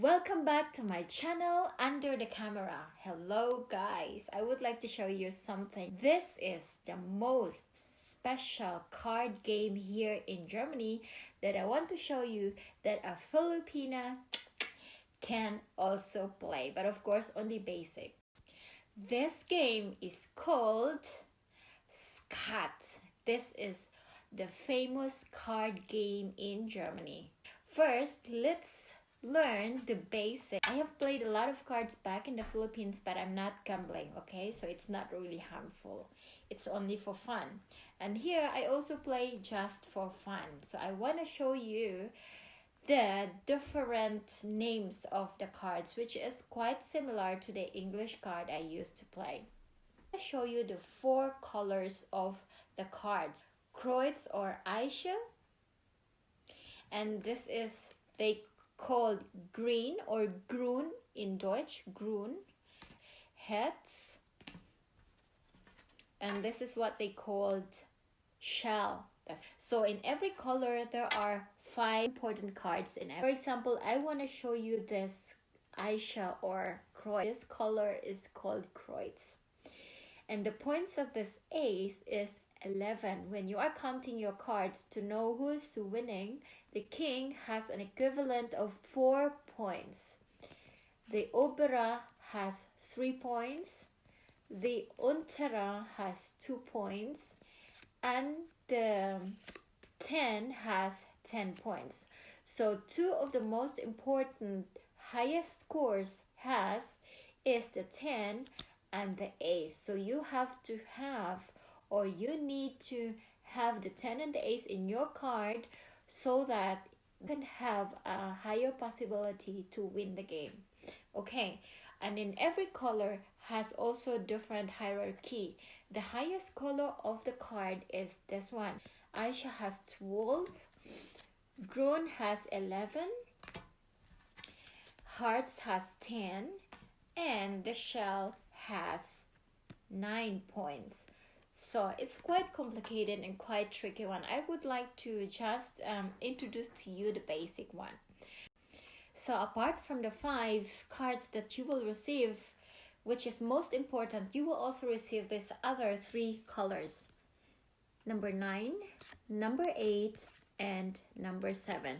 Welcome back to my channel Under the Camera. Hello guys, I would like to show you something. This is the most special card game here in Germany that I want to show you that a Filipina can also play, but of course only basic. This game is called SKAT. This is the famous card game in Germany. First, let's learn the basic. I have played a lot of cards back in the Philippines, but I'm not gambling, okay? So it's not really harmful. It's only for fun. And here I also play just for fun. So I want to show you the different names of the cards, which is quite similar to the English card I used to play. I'll show you the 4 colors of the cards. Kreuz or Eiche. And this is, they called green or grün in Deutsch, grün, Herz, and this is what they called shell. So in every color there are 5 important cards in it. For example, I want to show you this Eiche or Kreuz. This color is called Kreuz, and the points of this ace is 11. When you are counting your cards to know who's winning, the king has an equivalent of 4 points. The obere has 3 points. The untere has 2 points. And the 10 has 10 points. So 2 of the most important highest scores is the 10 and the ace. So you have to have, or you need to have the 10 and the ace in your card so that you can have a higher possibility to win the game. Okay, and in every color has also different hierarchy. The highest color of the card is this one. Eiche has 12, Grün has 11, Hearts has 10, and the shell has 9 points. So it's quite complicated and quite tricky one. I would like to just introduce to you the basic one. So apart from the 5 cards that you will receive, which is most important, you will also receive these other 3 colors. Number 9, number 8, and number 7,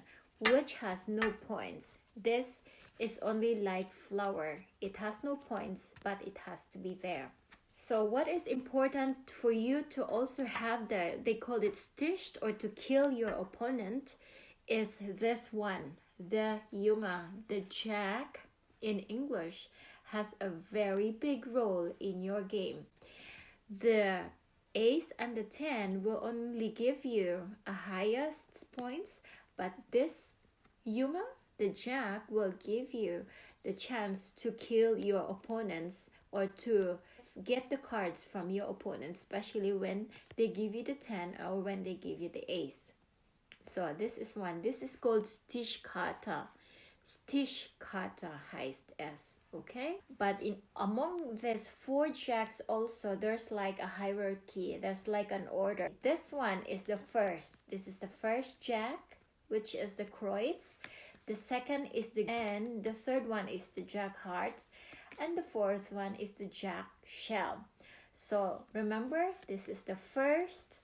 which has no points. This is only like flower. It has no points, but it has to be there. So what is important for you to also have they call it stitched or to kill your opponent, is this one, the Junge, the Jack in English, has a very big role in your game. The ace and the 10 will only give you a highest points, but this Junge, the Jack, will give you the chance to kill your opponents or to get the cards from your opponent, especially when they give you the 10 or when they give you the ace. So this is one. This is called Stichkarte. Stichkarte heißt es, okay? But among these 4 jacks also, there's like a hierarchy. There's like an order. This one is the first. This is the first jack, which is the Kreuz. The second is and the third one is the Jack Hearts. And the 4th one is the Jack Shell. So remember, this is the first,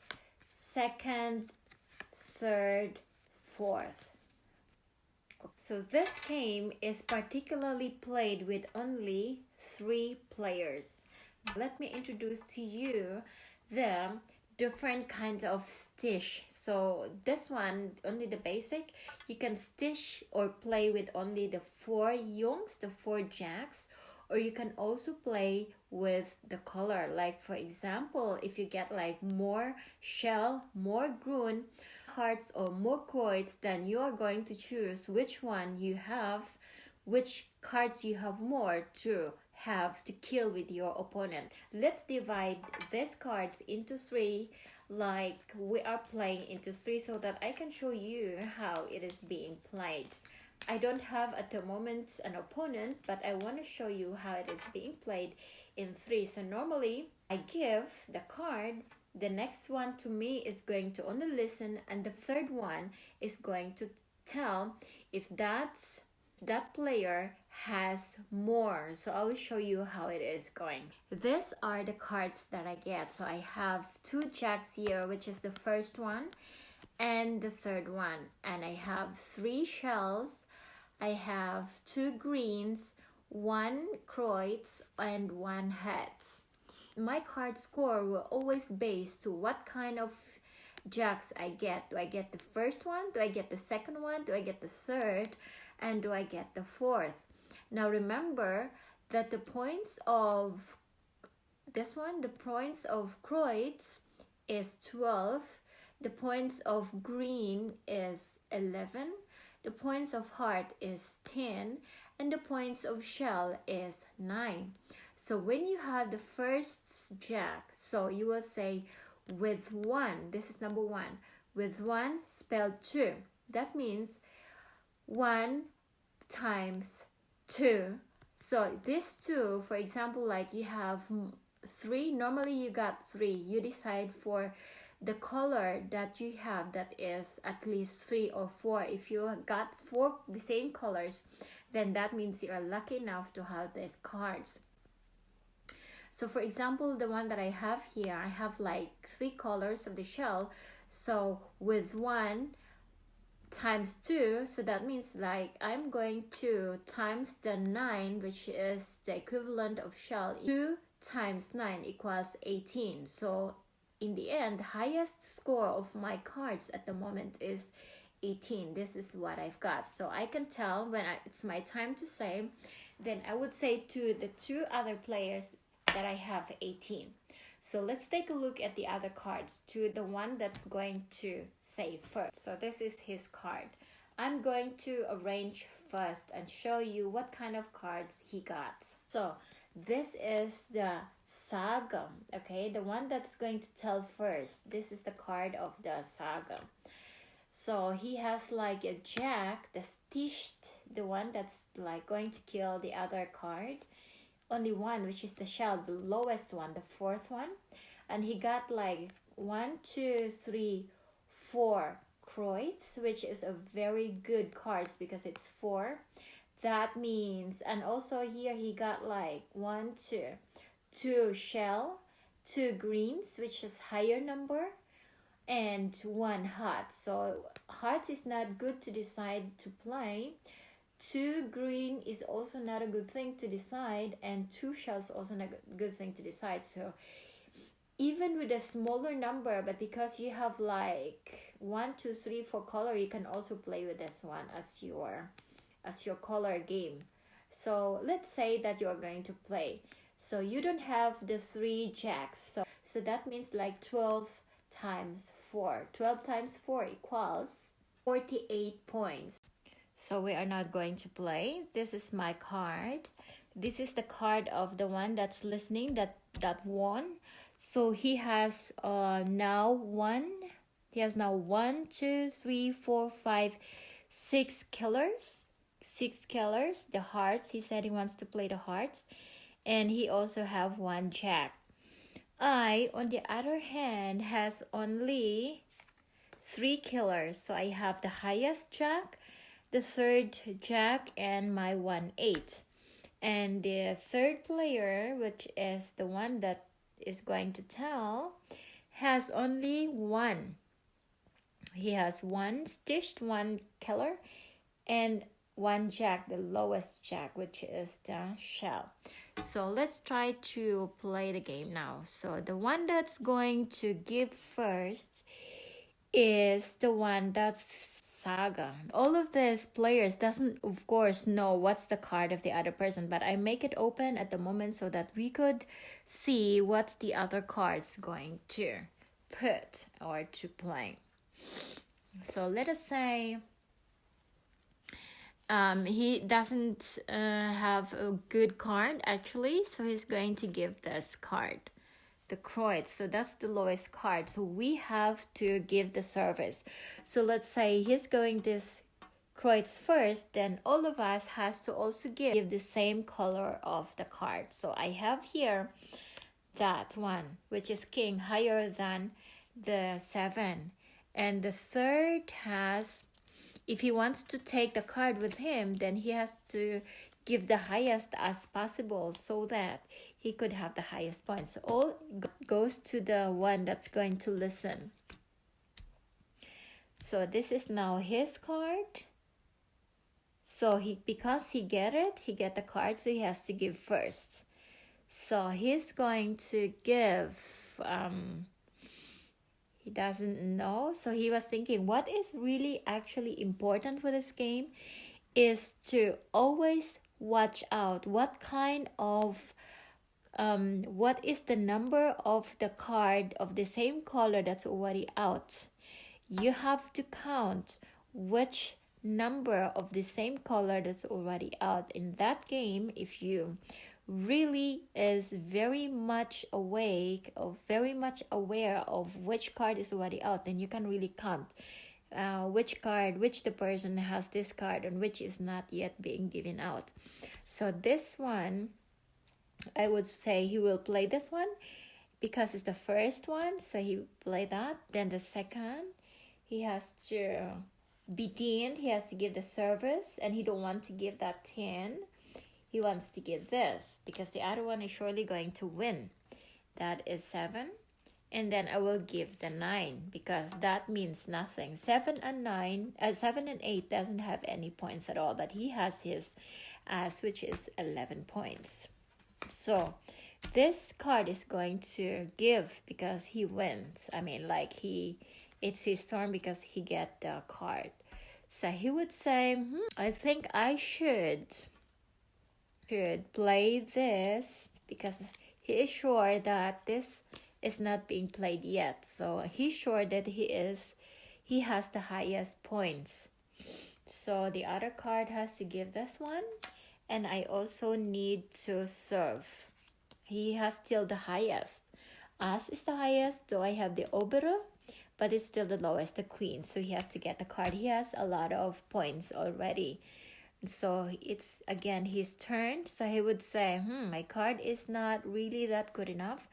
second, third, 4th. So this game is particularly played with only 3 players. Let me introduce to you the different kinds of stitch. So this one, only the basic, you can stitch or play with only the 4 Jungs, the 4 jacks, or you can also play with the color. Like for example, if you get like more shell, more grün, hearts, or more Kreuz, then you are going to choose which one you have, which cards you have more to have to kill with your opponent. Let's divide these cards into 3 like we are playing into 3 so that I can show you how it is being played. I don't have at the moment an opponent, but I want to show you how it is being played in 3. So normally I give the card, the next one to me is going to only listen, and the third one is going to tell if that's that player has more. So I will show you how it is going. These are the cards that I get. So I have 2 jacks here, which is the first one and the third one, and I have 3 shells, I have 2 greens, 1 kreuz, and 1 heads. My card score will always base to what kind of jacks I get. Do I get the first one? Do I get the second one? Do I get the third? And do I get the fourth? Now remember that the points of this one, the points of kreuz is 12, the points of green is 11, the points of heart is 10, and the points of shell is 9. So when you have the first jack, so you will say with 1, this is number 1, with 1 spell 2. That means 1 times 2. So this 2, for example, like you have 3, normally you got 3. You decide for the color that you have that is at least 3 or 4. If you got 4 the same colors, then that means you are lucky enough to have these cards. So for example, the one that I have here, I have like 3 colors of the shell. So with 1 times 2, so that means like I'm going to times the 9, which is the equivalent of shell. 2 times 9 equals 18. So in the end, the highest score of my cards at the moment is 18. This is what I've got. So I can tell when it's my time to say, then I would say to the 2 other players that I have 18. So let's take a look at the other cards, to the one that's going to say first. So this is his card. I'm going to arrange first and show you what kind of cards he got. So this is the saga, okay, the one that's going to tell first. This is the card of the saga. So he has like a jack, the stisht, the one that's like going to kill the other card. Only one, which is the shell, the lowest one, the fourth one. And he got like 1, 2, 3, 4 kreuz, which is a very good cards because it's 4. That means, and also here he got like 1, 2 shell, 2 greens, which is higher number, and 1 heart. So heart is not good to decide to play. 2 green is also not a good thing to decide, and 2 shells also not a good thing to decide. So even with a smaller number, but because you have like 1, 2, 3, 4 color, you can also play with this one as your color game. So let's say that you are going to play. So you don't have the 3 jacks. So that means like 12 times 4. 12 times 4 equals 48 points. So we are not going to play. This is my card. This is the card of the one that's listening, that won. So he has now 1, 2, 3, 4, 5, 6 killers. 6 killers, the hearts. He said he wants to play the hearts. And he also have 1 jack. I, on the other hand, has only 3 killers. So I have the highest jack, the third jack, and my 1/8. And the third player, which is the one that is going to tell, has only 1. He has 1 stitched, 1 killer, and 1 jack, the lowest jack, which is the shell. So let's try to play the game now. So the one that's going to give first is the one that's saga. All of these players doesn't, of course, know what's the card of the other person, but I make it open at the moment so that we could see what's the other cards going to put or to play. So let us say he doesn't have a good card actually, so he's going to give this card, the kreuz. So that's the lowest card, so we have to give the service. So let's say he's going this kreuz first, then all of us has to also give the same color of the card. So I have here that one, which is king, higher than the 7, and the third has if he wants to take the card with him, then he has to give the highest as possible so that he could have the highest points. All goes to the one that's going to listen. So this is now his card. So because he get the card, so he has to give first. So he's going to give, he doesn't know. So he was thinking, what is really actually important for this game is to always watch out what kind of, what is the number of the card of the same color that's already out. You have to count which number of the same color that's already out. In that game, if you really is very much awake or very much aware of which card is already out, then you can really count which the person has this card and which is not yet being given out. So this one, I would say he will play this one because it's the first one, so he play that. Then the second, he has to be deemed, he has to give the service, and he don't want to give that 10. He wants to give this because the other one is surely going to win. That is 7. And then I will give the 9 because that means nothing. 7 and 8 doesn't have any points at all, but he has his which is 11 points. So this card is going to give because he wins. I mean, like it's his turn because he get the card. So he would say, I think I should play this because he is sure that this is not being played yet. So he's sure that he has the highest points. So the other card has to give this one, and I also need to serve. He has still the highest. As is the highest, so I have the obere, but it's still the lowest, the queen. So he has to get the card. He has a lot of points already. So it's again his turn. So he would say, my card is not really that good enough.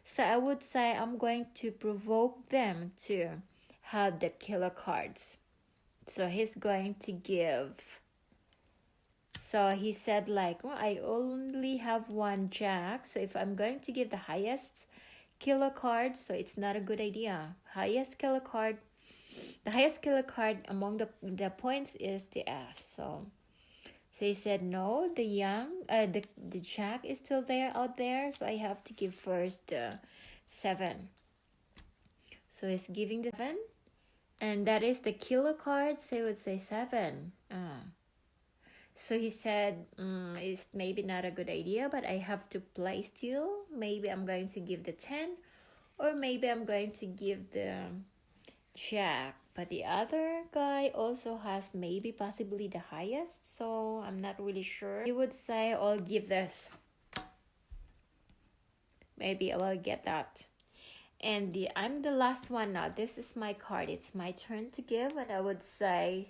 So I would say I'm going to provoke them to have the killer cards. So he's going to give. So he said like, I only have one jack. So if I'm going to give the highest killer card, so it's not a good idea. The highest killer card among the points is the ass. So he said no, the jack is still there out there, so I have to give first the 7. So he's giving the 7, and that is the killer card, so he would say 7. So he said, it's maybe not a good idea, but I have to play still. Maybe I'm going to give the 10, or maybe I'm going to give the jack. But the other guy also has maybe possibly the highest, so I'm not really sure. He would say, I'll give this. Maybe I will get that. And I'm the last one now. This is my card. It's my turn to give, and I would say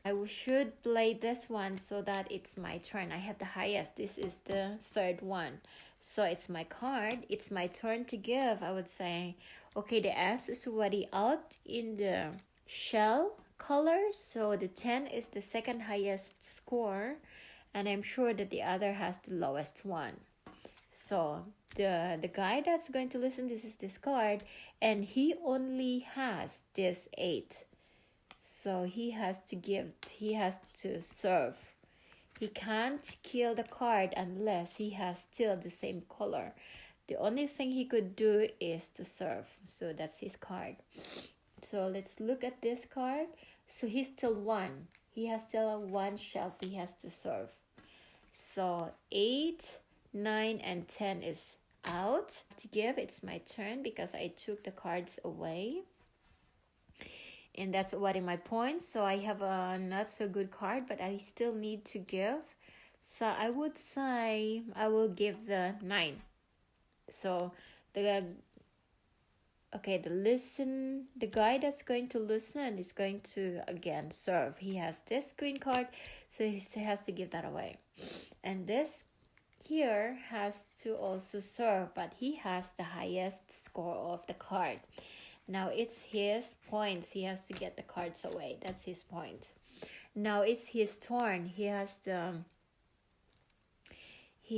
I should play this one so that it's my turn. I have the highest. This is the third one. So it's my card. It's my turn to give. I would say, okay, the S is already out in the shell color. So the 10 is the second highest score. And I'm sure that the other has the lowest one. So the guy that's going to listen, this is this card. And he only has this 8. So he has to serve. He can't kill the card unless he has still the same color. The only thing he could do is to serve. So that's his card. So let's look at this card. So he's still 1. He has still 1 shell, so he has to serve. So 8, 9, and 10 is out. To give, it's my turn because I took the cards away. And that's already my point. So I have a not so good card, but I still need to give. So I would say I will give the 9. So the guy that's going to listen is going to again serve. He has this green card, so he has to give that away. And this here has to also serve, but he has the highest score of the card. Now it's his points. He has to get the cards away. That's his point. Now it's his turn. He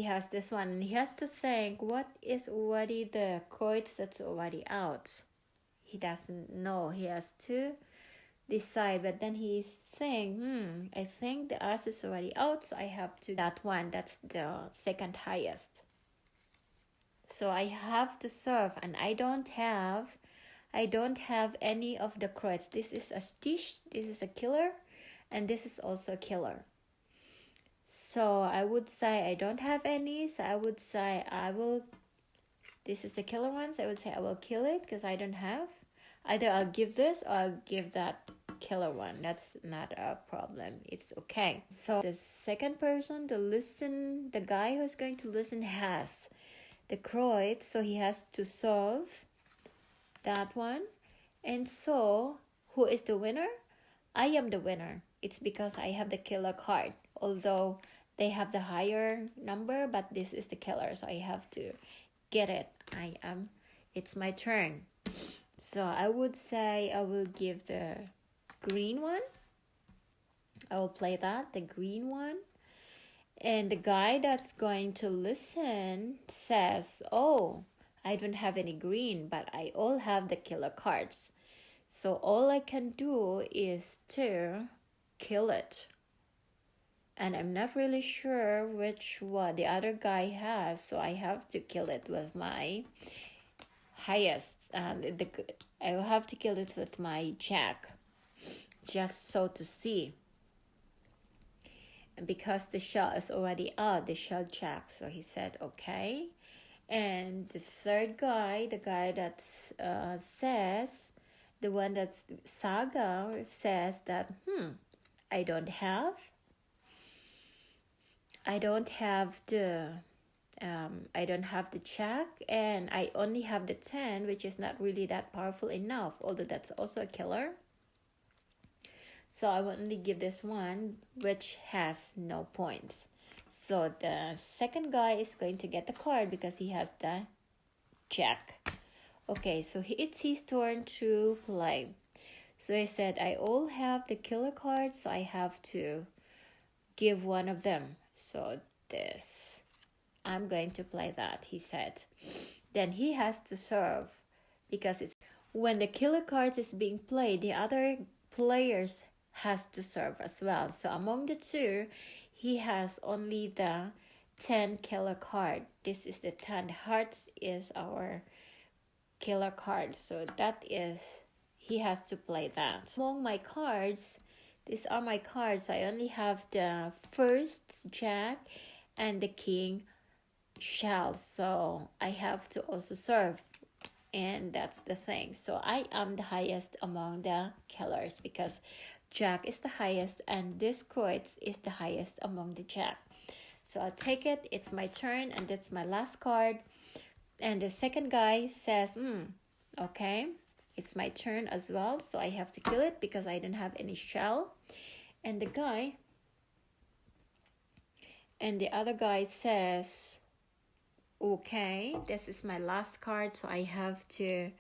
has this one, and he has to think what is already the cards that's already out. He doesn't know. He has to decide, but then he's saying, I think the ass is already out, so I have to that one. That's the second highest. So I have to serve, and I don't have any of the cards. This is a stitch, this is a killer, and this is also a killer. So I would say I don't have any, so I would say this is the killer one, so I would say I will kill it because I don't have. Either I'll give this or I'll give that killer one. That's not a problem. It's okay. So the second person, the guy who's going to listen has the Croyd, so he has to solve that one. And so who is the winner? I am the winner. It's because I have the killer card. Although they have the higher number, but this is the killer, so I have to get it. It's my turn. So I would say I will give the green one. I will play that, the green one. And the guy that's going to listen says, oh, I don't have any green, but I all have the killer cards. So all I can do is to kill it. And I'm not really sure which one the other guy has, so I have to kill it with my highest. And I will have to kill it with my jack, just so to see. And because the shell is already out, the shell jack, so he said okay. And the third guy, the guy that says, the one that's Saga says that I don't have the jack, and I only have the 10, which is not really that powerful enough, although that's also a killer. So I will only give this one, which has no points. So the second guy is going to get the card because he has the jack. Okay, so it's his turn to play. So I said I all have the killer cards, so I have to give one of them. So this, I'm going to play that, he said. Then he has to serve, because it's when the killer cards is being played, the other players has to serve as well. So among the two, he has only the 10 killer card. This is the 10 hearts is our killer card. So that is, he has to play that. Among my cards, these are my cards. So I only have the first jack and the king shell. So I have to also serve. And that's the thing. So I am the highest among the killers because jack is the highest and this kreuz is the highest among the jack. So I'll take it. It's my turn and that's my last card. And the second guy says, okay, it's my turn as well. So I have to kill it because I don't have any shell. And the other guy says, okay, this is my last card, so I have to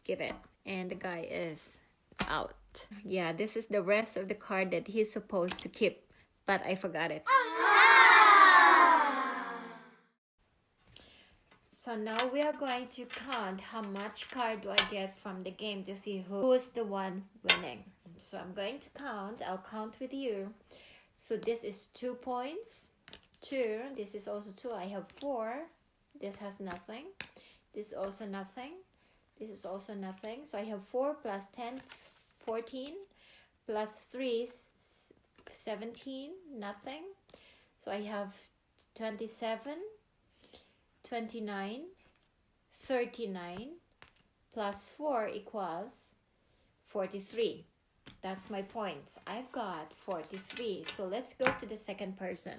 give it. And the guy is out. Yeah, this is the rest of the card that he's supposed to keep, but I forgot it. So now we are going to count how much card do I get from the game to see who's the one winning. So I'm going to count. I'll count with you. So this is 2 points. 2. This is also 2. I have 4. This has nothing. This is also nothing. This is also nothing. So I have 4 plus 10, 14. Plus 3, 17. Nothing. So I have 27. 29, 39, plus 4 equals 43. That's my points. I've got 43. So let's go to the second person.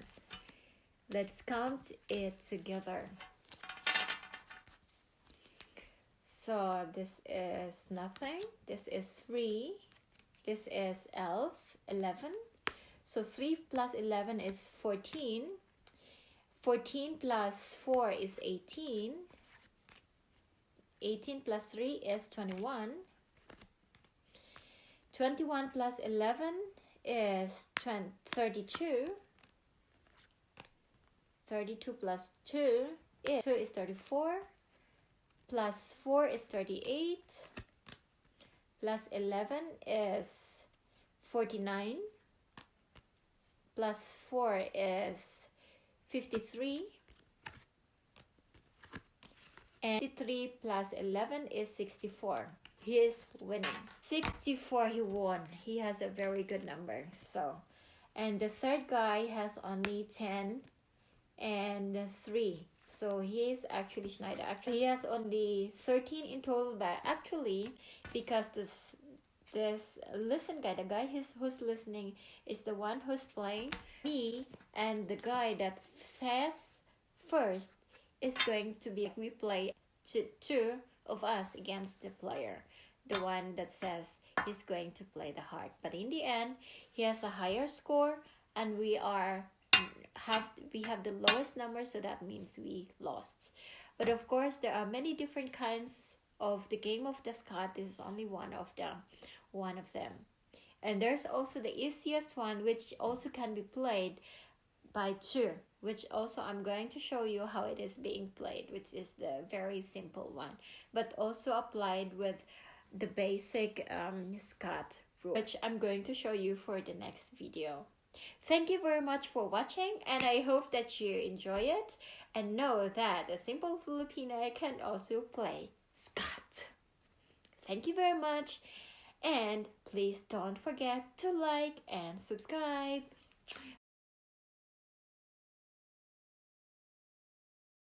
Let's count it together. So this is nothing. This is 3. This is 11. So 3 plus 11 is 14. 14 plus 4 is 18. 18 plus 3 is 21. 21 plus 11 is 32. 32 plus 2 is 34. Plus 4 is 38. Plus 11 is 49. Plus 4 is 53. And 53 plus 11 is 64. He is winning. 64 he won. He has a very good number. So, and the third guy has only 10 and 3. So he is actually Schneider. Actually, he has only 13 in total, but actually, because this listen guy, the guy who's listening is the one who's playing. Me and the guy that says first is going to be, we play two of us against the player, the one that says he's going to play the heart. But in the end, he has a higher score, and we have the lowest number, so that means we lost. But of course, there are many different kinds of the game of the SKAT. This is only one of them. And there's also the easiest one, which also can be played by two, which also I'm going to show you how it is being played, which is the very simple one, but also applied with the basic SKAT rule, which I'm going to show you for the next video. Thank you very much for watching, and I hope that you enjoy it and know that a simple Filipina can also play SKAT. Thank you very much, and please don't forget to like and subscribe.